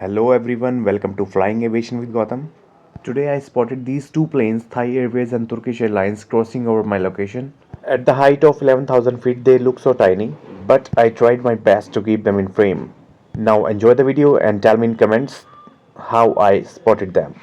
Hello everyone, welcome to Flying Aviation with Gautam. Today I spotted these two planes, Thai Airways and Turkish Airlines, crossing over my location. At the height of 11,000 feet, they look so tiny, but I tried my best to keep them in frame. Now enjoy the video and tell me in comments how I spotted them.